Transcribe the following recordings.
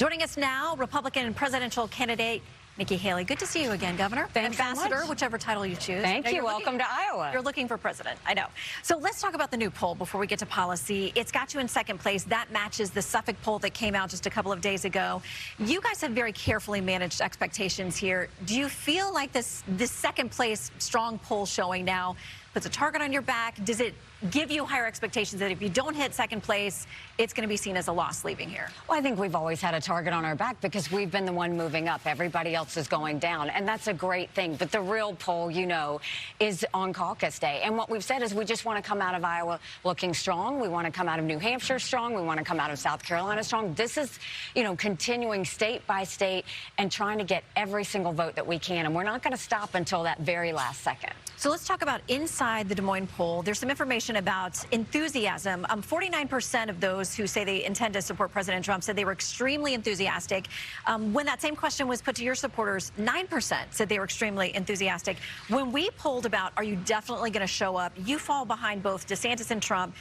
Joining us now, Republican presidential candidate Nikki Haley. Good to see you again, Governor. Thanks Ambassador, so much. whichever title you choose. Thank you. Welcome to Iowa. You're looking for president, I know. So let's talk about the new poll before we get to policy. It's got you in second place. That matches the Suffolk poll that came out just a couple of days ago. You guys have very carefully managed expectations here. Do you feel like this second place strong poll showing now puts a target on your back? Does it give you higher expectations that if you don't hit second place, it's going to be seen as a loss leaving here? Well, I think we've always had a target on our back because we've been the one moving up. Everybody else is going down, and that's a great thing. But the real poll, you know, is on caucus day. And what we've said is we just want to come out of Iowa looking strong. We want to come out of New Hampshire strong. We want to come out of South Carolina strong. This is, you know, continuing state by state and trying to get every single vote that we can. And we're not going to stop until that very last second. So let's talk about inside the Des Moines poll. There's some information about enthusiasm. 49% of those who say they intend to support President Trump said they were extremely enthusiastic. When that same question was put to your supporters, 9% said they were extremely enthusiastic. When we polled about, are you definitely going to show up, you fall behind both DeSantis and Trump.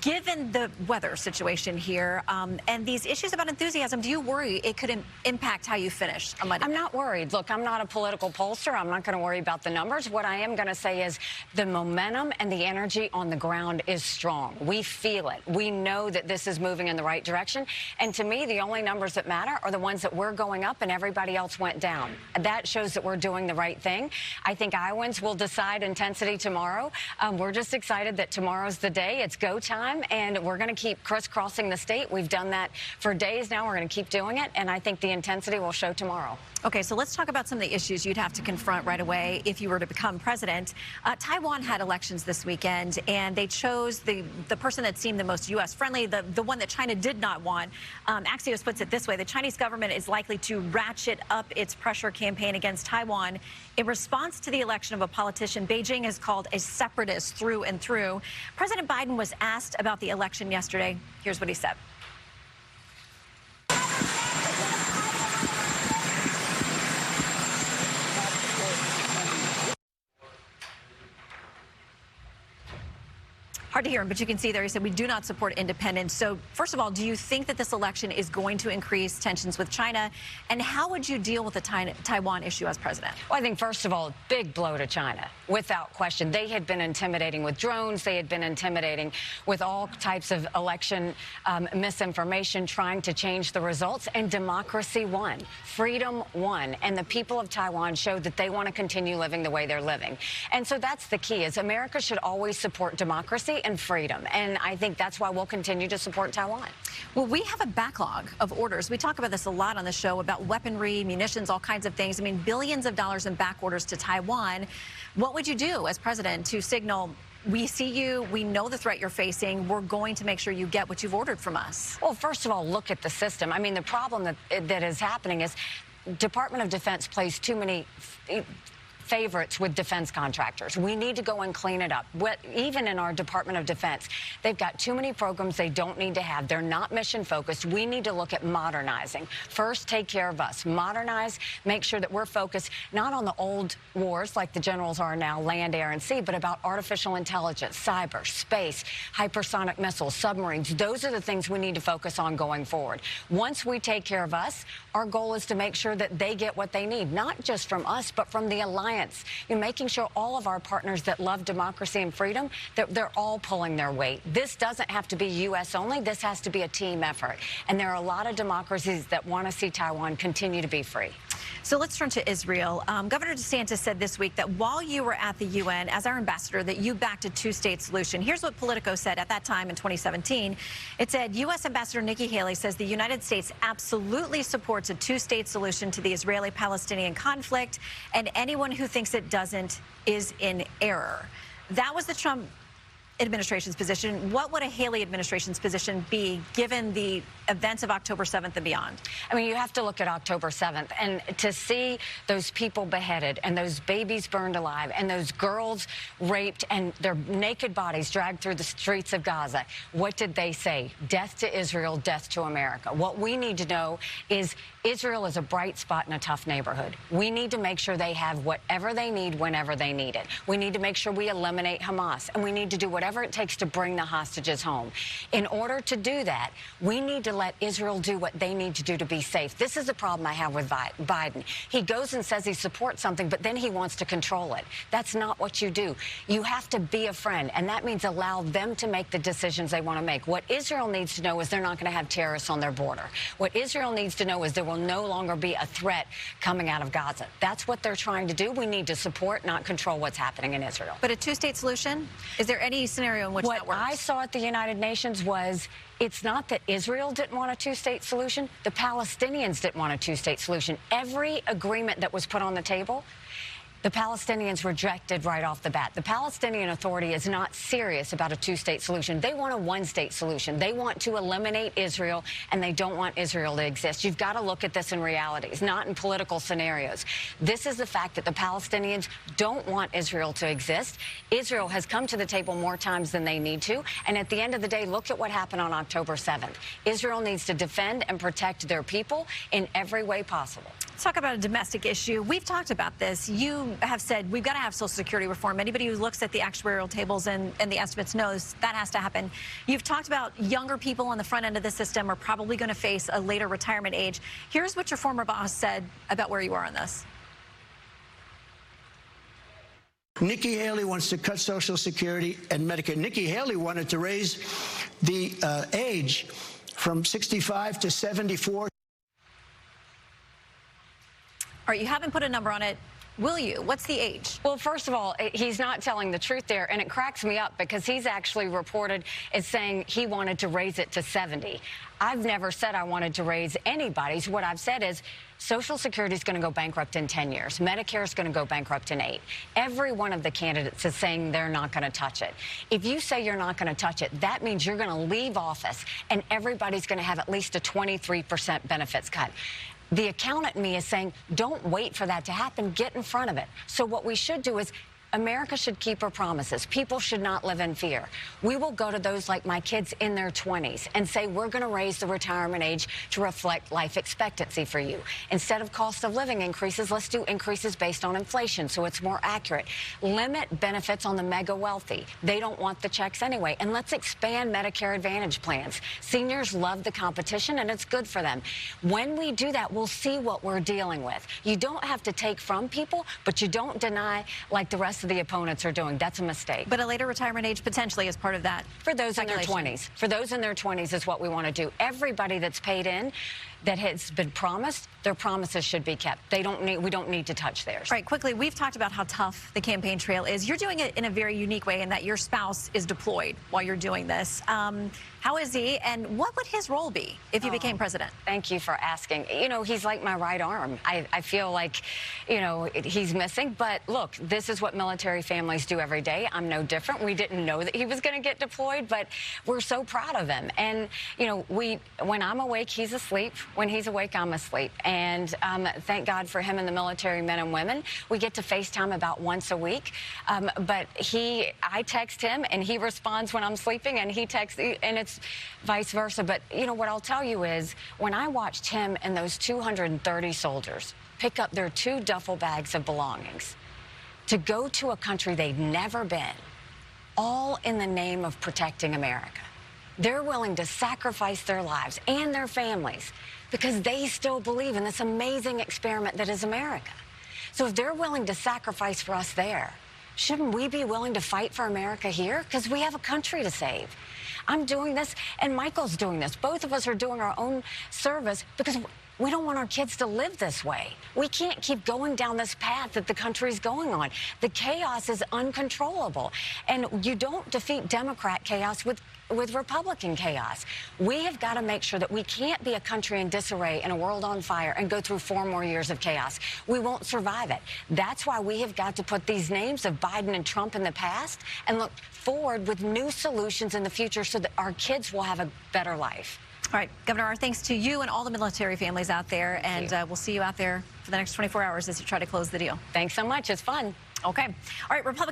Given the weather situation here and these issues about enthusiasm, do you worry it could impact how you finish on Monday? I'm not worried. Look, I'm not a political pollster. I'm not going to worry about the numbers. What I am going to say is the momentum and the energy on the ground is strong. We feel it. We know that this is moving in the right direction. And to me, the only numbers that matter are the ones that we're going up and everybody else went down. That shows that we're doing the right thing. I think Iowans will decide intensity tomorrow. We're just excited that tomorrow's the day. It's go time. And we're going to keep crisscrossing the state. We've done that for days now. We're going to keep doing it. And I think the intensity will show tomorrow. Okay, so let's talk about some of the issues you'd have to confront right away if you were to become president. Taiwan had elections this weekend, and they chose the person that seemed the most U.S. friendly, the one that China did not want. Axios puts it this way: the Chinese government is likely to ratchet up its pressure campaign against Taiwan in response to the election of a politician Beijing has called a separatist through and through. President Biden was asked about the election yesterday. Here's what he said. Hard to hear him, but you can see there he said we do not support independence. So first of all, do you think that this election is going to increase tensions with China? And how would you deal with the Taiwan issue as president? Well, I think, first of all, big blow to China, without question. They had been intimidating with drones. They had been intimidating with all types of election misinformation, trying to change the results. And democracy won. Freedom won. And the people of Taiwan showed that they want to continue living the way they're living. And so that's the key, is America should always support democracy and freedom. And I think that's why we'll continue to support Taiwan. Well, we have a backlog of orders. We talk about this a lot on the show about weaponry, munitions, all kinds of things. I mean, billions of dollars in back orders to Taiwan. What would you do as president to signal, we see you, we know the threat you're facing, we're going to make sure you get what you've ordered from us? Well, first of all, look at the system. I mean, the problem that is happening is Department of Defense plays too many favorites with defense contractors. We need to go and clean it up. Even in our Department of Defense, they've got too many programs they don't need to have. They're not mission focused. We need to look at modernizing. First, take care of us. Modernize, make sure that we're focused not on the old wars like the generals are now, land, air, and sea, but about artificial intelligence, cyber, space, hypersonic missiles, submarines. Those are the things we need to focus on going forward. Once we take care of us, our goal is to make sure that they get what they need, not just from us, but from the alliance. You're making sure all of our partners that love democracy and freedom, that they're all pulling their weight. This doesn't have to be U.S. only. This has to be a team effort. And there are a lot of democracies that want to see Taiwan continue to be free. So let's turn to Israel. Governor DeSantis said this week that while you were at the UN as our ambassador, that you backed a two-state solution. Here's what Politico said at that time in 2017. It said, U.S. Ambassador Nikki Haley says the United States absolutely supports a two-state solution to the Israeli-Palestinian conflict, and anyone who thinks it doesn't is in error. That was the Trump administration's position. What would a Haley administration's position be given the events of October 7th and beyond? I mean, you have to look at October 7th and to see those people beheaded and those babies burned alive and those girls raped and their naked bodies dragged through the streets of Gaza. What did they say? Death to Israel, death to America. What we need to know is Israel is a bright spot in a tough neighborhood. We need to make sure they have whatever they need whenever they need it. We need to make sure we eliminate Hamas, and we need to do whatever whatever it takes to bring the hostages home. In order to do that, we need to let Israel do what they need to do to be safe. This is the problem I have with Biden. He goes and says he supports something, but then he wants to control it. That's not what you do. You have to be a friend, and that means allow them to make the decisions they want to make. What Israel needs to know is they're not going to have terrorists on their border. What Israel needs to know is there will no longer be a threat coming out of Gaza. That's what they're trying to do. We need to support, not control what's happening in Israel. But a two-state solution? Is there any scenario in which that works? What I saw at the United Nations was it's not that Israel didn't want a two-state solution. The Palestinians didn't want a two-state solution. Every agreement that was put on the table, the Palestinians rejected right off the bat. The Palestinian Authority is not serious about a two-state solution. They want a one-state solution. They want to eliminate Israel, and they don't want Israel to exist. You've got to look at this in realities, not in political scenarios. This is the fact that the Palestinians don't want Israel to exist. Israel has come to the table more times than they need to, and at the end of the day, look at what happened on October 7th. Israel needs to defend and protect their people in every way possible. Let's talk about a domestic issue. We've talked about this. You have said we've got to have Social Security reform. Anybody who looks at the actuarial tables and the estimates knows that has to happen. You've talked about younger people on the front end of the system are probably going to face a later retirement age. Here's what your former boss said about where you are on this. Nikki Haley wants to cut Social Security and Medicare. Nikki Haley wanted to raise the age from 65 to 74. All right, you haven't put a number on it. Will you? What's the age? Well, first of all, he's not telling the truth there, and it cracks me up because he's actually reported as saying he wanted to raise it to 70. I've never said I wanted to raise anybody's. What I've said is Social Security is going to go bankrupt in 10 years. Medicare is going to go bankrupt in 8. Every one of the candidates is saying they're not going to touch it. If you say you're not going to touch it, that means you're going to leave office, and everybody's going to have at least a 23% benefits cut. The accountant in me is saying, don't wait for that to happen. Get in front of it. So what we should do is America should keep her promises. People should not live in fear. We will go to those like my kids in their 20s and say, we're going to raise the retirement age to reflect life expectancy for you. Instead of cost of living increases, let's do increases based on inflation so it's more accurate. Limit benefits on the mega wealthy. They don't want the checks anyway. And let's expand Medicare Advantage plans. Seniors love the competition, and it's good for them. When we do that, we'll see what we're dealing with. You don't have to take from people, but you don't deny like the rest of the opponents are doing. That's a mistake. But a later retirement age potentially is part of that. For those in their 20s. For those in their 20s is what we want to do. Everybody that's paid in that has been promised, their promises should be kept. We don't need to touch theirs. All right, quickly, we've talked about how tough the campaign trail is. You're doing it in a very unique way in that your spouse is deployed while you're doing this. How is he, and what would his role be if you became president? Thank you for asking. You know, he's like my right arm. I feel like, you know, he's missing. But look, this is what military families do every day. I'm no different. We didn't know that he was going to get deployed, but we're so proud of him. And, you know, when I'm awake, he's asleep. When he's awake, I'm asleep. And thank God for him and the military men and women. We get to FaceTime about once a week. But I text him, and he responds when I'm sleeping, and he texts, and it's vice versa. But, you know, what I'll tell you is when I watched him and those 230 soldiers pick up their 2 duffel bags of belongings to go to a country they'd never been, all in the name of protecting America. They're willing to sacrifice their lives and their families because they still believe in this amazing experiment that is America. So if they're willing to sacrifice for us there, shouldn't we be willing to fight for America here? Because we have a country to save. I'm doing this, and Michael's doing this. Both of us are doing our own service because we don't want our kids to live this way. We can't keep going down this path that the country's going on. The chaos is uncontrollable. And you don't defeat Democrat chaos with Republican chaos. We have got to make sure that we can't be a country in disarray and a world on fire and go through 4 more years of chaos. We won't survive it. That's why we have got to put these names of Biden and Trump in the past and look forward with new solutions in the future so that our kids will have a better life. All right, Governor, our thanks to you and all the military families out there, and we'll see you out there for the next 24 hours as you try to close the deal. Thanks so much. It's fun. Okay. All right, Republicans.